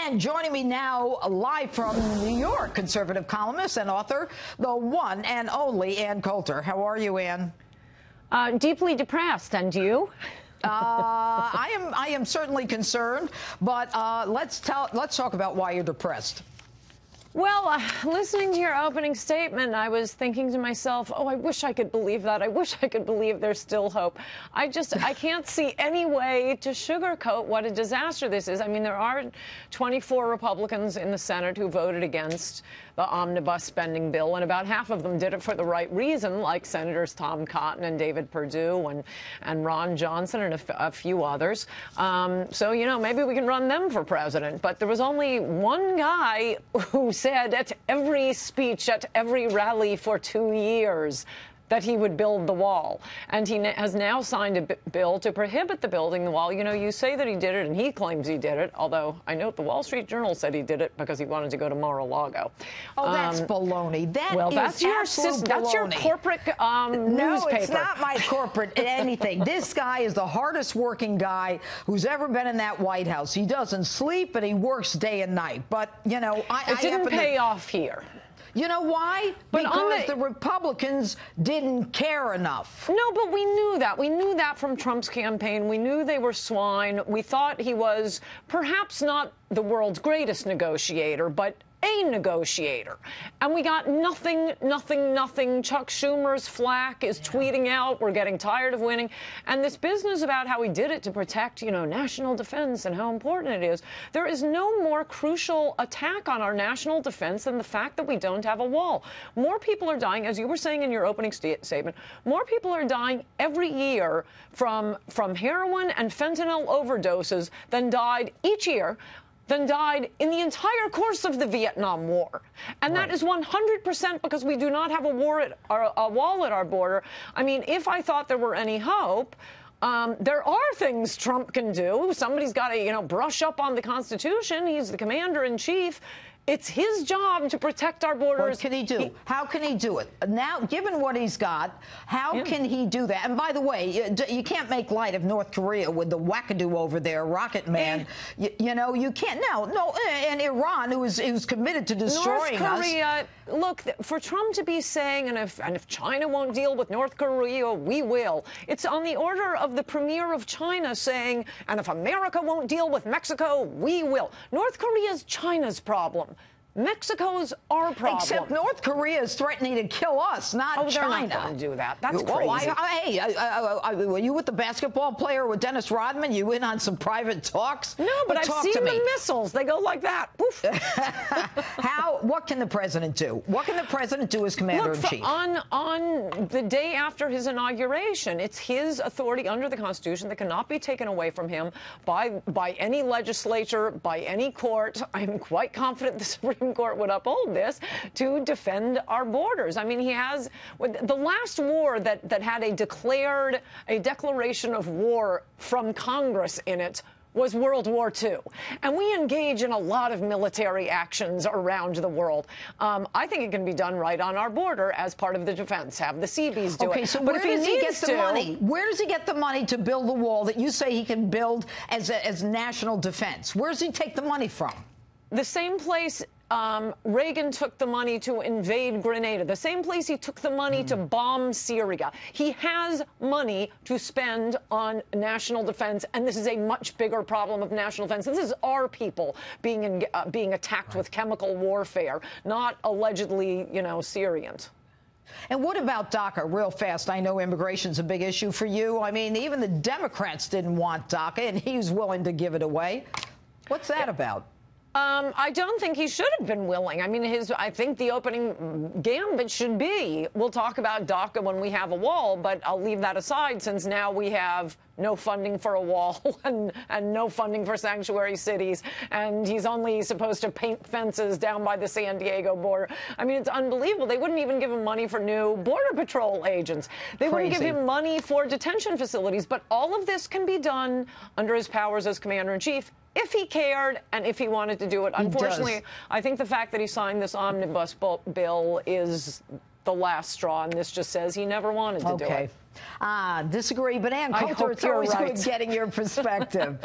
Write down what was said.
And joining me now live from New York, conservative columnist and author, the one and only Ann Coulter. How are you, Ann? Deeply depressed, and you? I am certainly concerned, but let's talk about why you're depressed. Well, listening to your opening statement, I was thinking to myself, oh, I wish I could believe that. I wish I could believe there's still hope. I can't see any way to sugarcoat what a disaster this is. I mean, there are 24 Republicans in the Senate who voted against the omnibus spending bill, and about half of them did it for the right reason, like Senators Tom Cotton and David Perdue and Ron Johnson and a few others. So, you know, maybe we can run them for president. But there was only one guy who said at every speech, at every rally for 2 years, that he would build the wall. And he has now signed a bill to prohibit the building the wall. You know, you say that he did it, and he claims he did it, although I note the Wall Street Journal said he did it because he wanted to go to Mar-a-Lago. Oh, that's baloney. That's your corporate newspaper. No, it's not my corporate anything. This guy is the hardest working guy who's ever been in that White House. He doesn't sleep, and he works day and night. But, you know, it didn't pay off here. You know why? Because the Republicans didn't care enough. No, but we knew that. We knew that from Trump's campaign. We knew they were swine. We thought he was perhaps not the world's greatest negotiator, but a negotiator. And we got nothing, nothing, nothing. Chuck Schumer's flack is tweeting out, we're getting tired of winning. And this business about how he did it to protect, you know, national defense and how important it is. There is no more crucial attack on our national defense than the fact that we don't have a wall. More people are dying, as you were saying in your opening statement, more people are dying every year from heroin and fentanyl overdoses than died each year than died in the entire course of the Vietnam War. And that is 100% because we do not have a wall at our border. I mean, if I thought there were any hope, there are things Trump can do. Somebody's got to, you know, brush up on the Constitution. He's the commander-in-chief. It's his job to protect our borders. What can he do? How can he do it? Now, given what he's got, how can he do that? And by the way, you can't make light of North Korea with the wackadoo over there, Rocket Man. You know, you can't. No, and Iran, who's committed to destroying North Korea, look, for Trump to be saying, and if China won't deal with North Korea, we will. It's on the order of the premier of China saying, and if America won't deal with Mexico, we will. North Korea is China's problem. Mexico's our problem. Except North Korea is threatening to kill us, not China. They're not going to do that. That's crazy. Hey, were you with the basketball player with Dennis Rodman? You in on some private talks? No, but I've seen the missiles. They go like that. Poof. What can the president do? What can the president do as commander-in-chief? On the day after his inauguration, it's his authority under the Constitution that cannot be taken away from him by any legislature, by any court. I'm quite confident the Supreme Court would uphold this, to defend our borders. I mean, he has the last war that had a declaration of war from Congress in it was World War II. And we engage in a lot of military actions around the world. I think it can be done right on our border as part of the defense. Have the Seabees do it. Okay, so where does he get the money? Where does he get the money to build the wall that you say he can build as national defense? Where does he take the money from? The same place Reagan took the money to invade Grenada, the same place he took the money to bomb Syria. He has money to spend on national defense, and this is a much bigger problem of national defense. This is our people being attacked with chemical warfare, not allegedly, you know, Syrians. And what about DACA, real fast? I know immigration's a big issue for you. I mean, even the Democrats didn't want DACA, and he was willing to give it away. What's that about? I don't think he should have been willing. I mean, I think the opening gambit should be, we'll talk about DACA when we have a wall, but I'll leave that aside since now we have no funding for a wall and no funding for sanctuary cities, and he's only supposed to paint fences down by the San Diego border. I mean, it's unbelievable. They wouldn't even give him money for new Border Patrol agents. They wouldn't give him money for detention facilities, but all of this can be done under his powers as commander-in-chief if he cared and if he wanted to do it. Unfortunately, I think the fact that he signed this omnibus bill is the last straw, and this just says he never wanted to do it. Disagree, but Ann Coulter, it's always good getting your perspective.